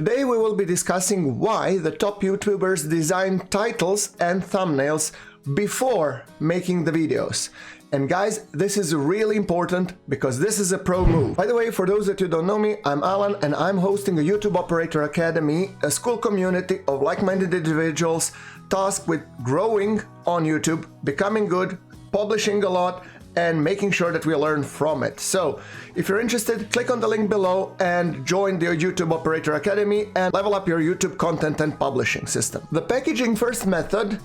Today we will be discussing why the top YouTubers design titles and thumbnails before making the videos. And guys, this is really important because this is a pro move. By the way, for those that you don't know me, I'm Alan and I'm hosting a YouTube Operator Academy, a school community of like-minded individuals tasked with growing on YouTube, becoming good, publishing a lot, and making sure that we learn from it. So if you're interested, click on the link below and join the YouTube Operator Academy and level up your YouTube content and publishing system. The packaging first method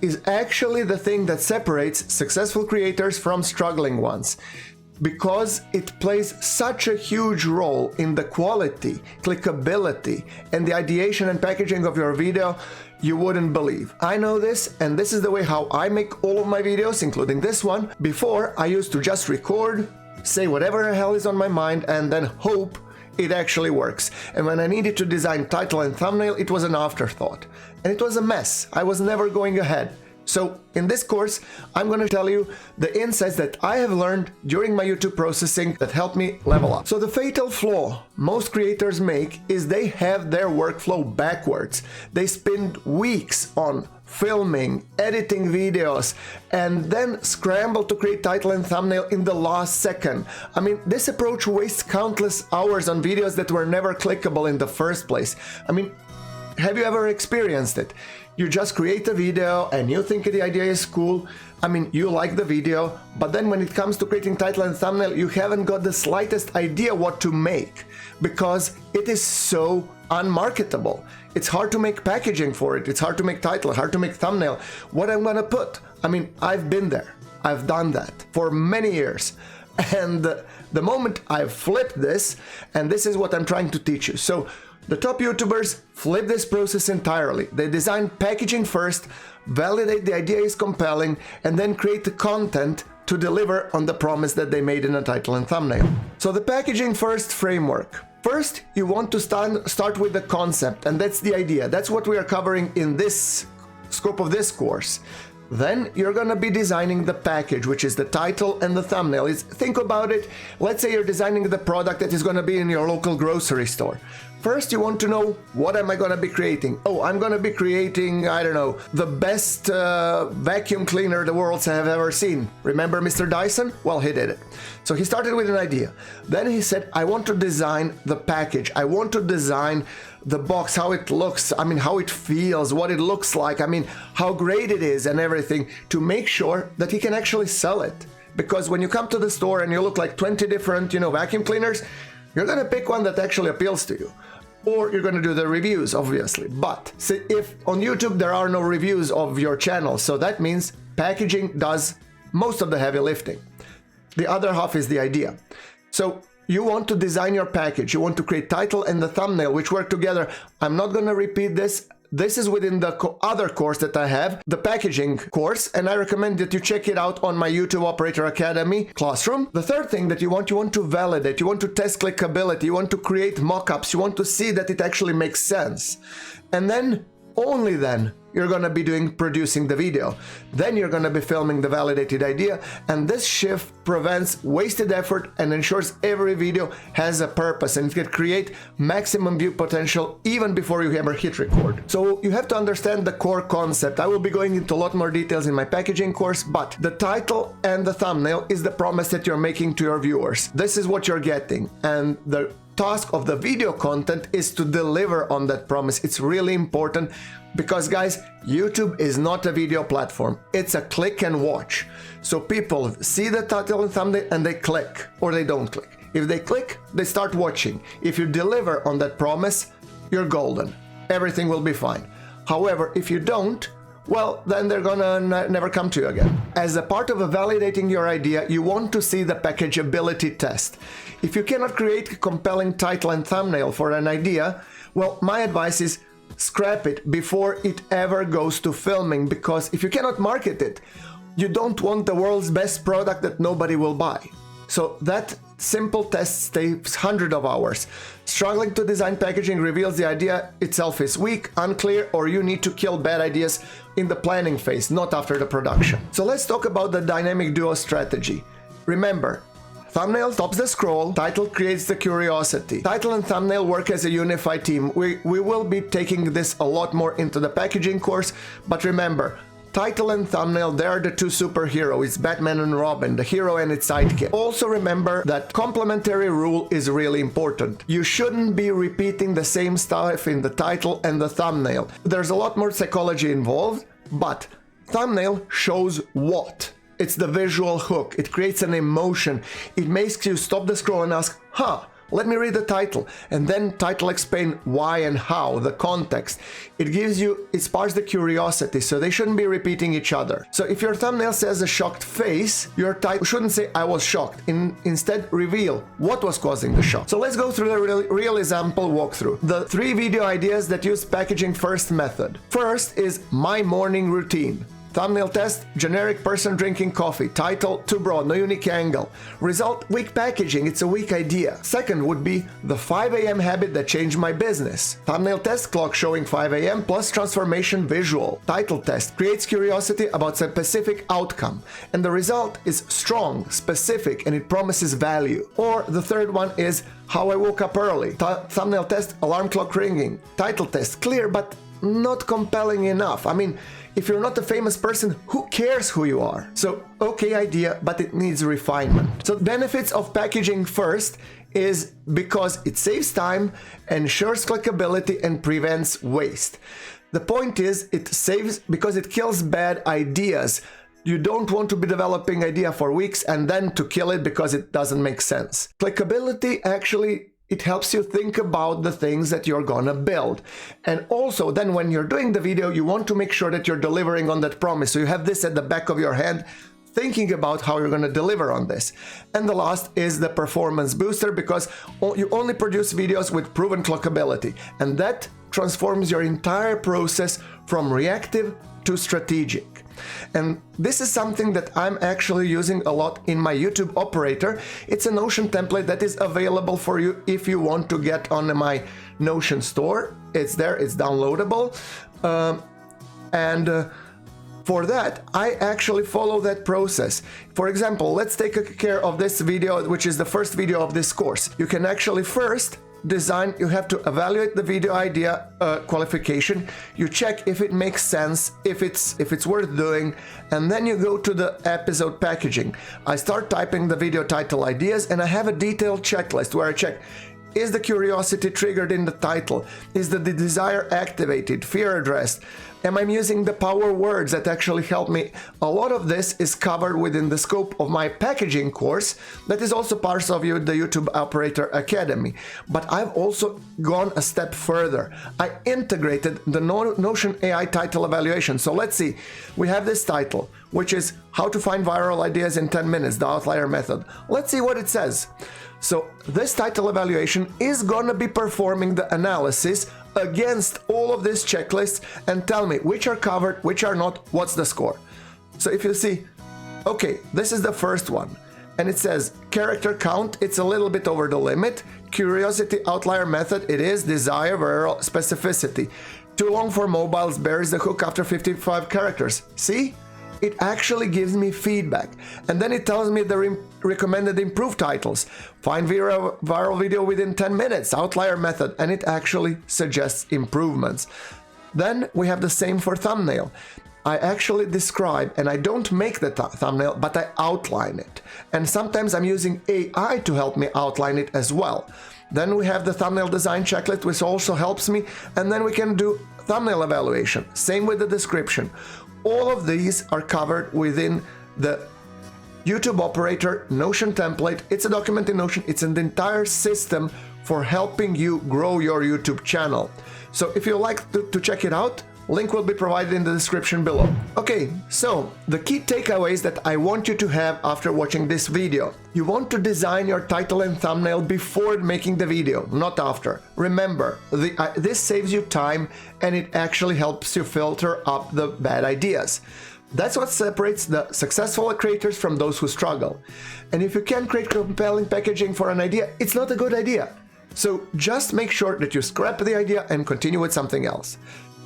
is actually the thing that separates successful creators from struggling ones, because it plays such a huge role in the quality, clickability, and the ideation and packaging of your video you wouldn't believe. I know this, and this is the way how I make all of my videos, including this one. Before, I used to just record, say whatever the hell is on my mind, and then hope it actually works. And when I needed to design title and thumbnail, it was an afterthought. And it was a mess. I was never going ahead. So in this course, I'm going to tell you the insights that I have learned during my YouTube processing that helped me level up. So the fatal flaw most creators make is they have their workflow backwards. They spend weeks on filming, editing videos, and then scramble to create title and thumbnail in the last second. I mean, this approach wastes countless hours on videos that were never clickable in the first place. I mean, have you ever experienced it? You just create a video and you think the idea is cool. I mean, you like the video, but then when it comes to creating title and thumbnail, you haven't got the slightest idea what to make because it is so unmarketable. It's hard to make packaging for it. It's hard to make title, hard to make thumbnail. What I'm gonna put? I mean, I've been there. I've done that for many years. And the moment I've flipped this, and this is what I'm trying to teach you. So the top YouTubers flip this process entirely. They design packaging first, validate the idea is compelling, and then create the content to deliver on the promise that they made in a title and thumbnail. So the packaging first framework. First, you want to start with the concept, and that's the idea. That's what we are covering in this scope of this course. Then you're gonna be designing the package, which is the title and the thumbnail. Think about it. Let's say you're designing the product that is gonna be in your local grocery store. First, you want to know, what am I gonna be creating? Oh, I'm gonna be creating, I don't know, the best vacuum cleaner the world have ever seen. Remember Mr. Dyson? Well, he did it. So he started with an idea. Then he said, I want to design the package. I want to design the box, how it looks, I mean, how it feels, what it looks like, I mean, how great it is and everything, to make sure that he can actually sell it. Because when you come to the store and you look like 20 different, vacuum cleaners, you're gonna pick one that actually appeals to you. Or you're gonna do the reviews, obviously. But see, if on YouTube there are no reviews of your channel, so that means packaging does most of the heavy lifting. The other half is the idea. So you want to design your package, you want to create title and the thumbnail, which work together. I'm not gonna repeat this. This is within the other course that I have, the packaging course, and I recommend that you check it out on my YouTube Operator Academy classroom. The third thing that you want to validate, you want to test clickability, you want to create mock-ups, you want to see that it actually makes sense. And then, only then, you're gonna be producing the video. Then you're gonna be filming the validated idea, and this shift prevents wasted effort and ensures every video has a purpose and it can create maximum view potential even before you ever hit record. So you have to understand the core concept. I will be going into a lot more details in my packaging course, but the title and the thumbnail is the promise that you're making to your viewers. This is what you're getting, and the task of the video content is to deliver on that promise. It's really important because, guys, YouTube is not a video platform. It's a click and watch. So people see the title and thumbnail and they click, or they don't click. If they click, they start watching. If you deliver on that promise, you're golden. Everything will be fine. However, if you don't, well, then they're gonna never come to you again. As a part of validating your idea, you want to see the packageability test. If you cannot create a compelling title and thumbnail for an idea, well, my advice is scrap it before it ever goes to filming, because if you cannot market it, you don't want the world's best product that nobody will buy. So that simple test takes hundreds of hours. Struggling to design packaging reveals the idea itself is weak, unclear, or you need to kill bad ideas in the planning phase, not after the production. So let's talk about the dynamic duo strategy. Remember, Thumbnail stops the scroll, title creates the curiosity. Title and thumbnail work as a unified team. We will be taking this a lot more into the packaging course, but remember, title and thumbnail, they are the two superheroes. It's Batman and Robin, the hero and its sidekick. Also remember that complementary rule is really important. You shouldn't be repeating the same stuff in the title and the thumbnail. There's a lot more psychology involved, but thumbnail shows what? It's the visual hook. It creates an emotion. It makes you stop the scroll and ask, let me read the title, and then title explain why and how, the context. It sparks the curiosity, so they shouldn't be repeating each other. So if your thumbnail says a shocked face, your title shouldn't say I was shocked. Instead, reveal what was causing the shock. So let's go through the real example walkthrough. The 3 video ideas that use packaging first method. First is my morning routine. Thumbnail test, generic person drinking coffee. Title, too broad, no unique angle. Result, weak packaging, it's a weak idea. Second would be the 5 a.m. habit that changed my business. Thumbnail test, clock showing 5 a.m. plus transformation visual. Title test, creates curiosity about a specific outcome. And the result is strong, specific, and it promises value. Or the third one is how I woke up early. Thumbnail test, alarm clock ringing. Title test, clear but not compelling enough. I mean, if you're not a famous person, who cares who you are? So, okay idea, but it needs refinement. So benefits of packaging first is because it saves time, ensures clickability, and prevents waste. The point is, it saves because it kills bad ideas. You don't want to be developing idea for weeks and then to kill it because it doesn't make sense. Clickability actually, it helps you think about the things that you're gonna build. And also then when you're doing the video, you want to make sure that you're delivering on that promise. So you have this at the back of your head, thinking about how you're gonna deliver on this. And the last is the performance booster, because you only produce videos with proven clickability. And that transforms your entire process from reactive to strategic. And this is something that I'm actually using a lot in my YouTube operator. It's a Notion template that is available for you if you want to get on my Notion store. It's there, it's downloadable. For that, I actually follow that process. For example, let's take care of this video, which is the first video of this course. You can actually first design, you have to evaluate the video idea qualification, you check if it makes sense, if it's worth doing, and then you go to the episode packaging. I start typing the video title ideas, and I have a detailed checklist where I check, is the curiosity triggered in the title? Is the desire activated? Fear addressed? Am I using the power words that actually help me? A lot of this is covered within the scope of my packaging course that is also part of the YouTube Operator Academy. But I've also gone a step further. I integrated the Notion AI title evaluation. So let's see, we have this title, which is how to find viral ideas in 10 minutes, the outlier method. Let's see what it says. So this title evaluation is gonna be performing the analysis against all of these checklists and tell me which are covered, which are not, what's the score. So if you see, okay, this is the first one, and it says character count, it's a little bit over the limit. Curiosity outlier method, it is. Desire viral specificity. Too long for mobiles, buries the hook after 55 characters. See? It actually gives me feedback, and then it tells me the recommended improved titles. Find viral video within 10 minutes, outlier method, and it actually suggests improvements. Then we have the same for thumbnail. I actually describe, and I don't make the thumbnail, but I outline it. And sometimes I'm using AI to help me outline it as well. Then we have the thumbnail design checklist, which also helps me, and then we can do thumbnail evaluation. Same with the description. All of these are covered within the YouTube Operator Notion template. It's a document in Notion. It's an entire system for helping you grow your YouTube channel. So if you like to check it out, link will be provided in the description below. Okay, so the key takeaways that I want you to have after watching this video. You want to design your title and thumbnail before making the video, not after. Remember, this saves you time and it actually helps you filter up the bad ideas. That's what separates the successful creators from those who struggle. And if you can't create compelling packaging for an idea, it's not a good idea. So just make sure that you scrap the idea and continue with something else.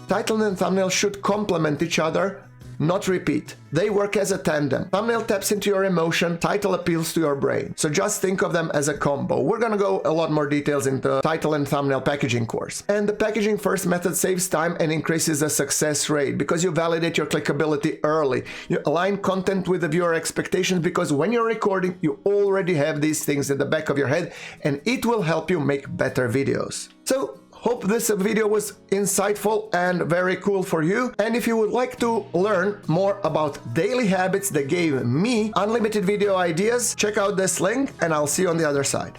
Title and thumbnail should complement each other, not repeat. They work as a tandem. Thumbnail taps into your emotion, title appeals to your brain. So just think of them as a combo. We're gonna go a lot more details in the title and thumbnail packaging course. And the packaging first method saves time and increases the success rate because you validate your clickability early. You align content with the viewer expectations because when you're recording, you already have these things in the back of your head, and it will help you make better videos. So, hope this video was insightful and very cool for you. And if you would like to learn more about daily habits that gave me unlimited video ideas, check out this link and I'll see you on the other side.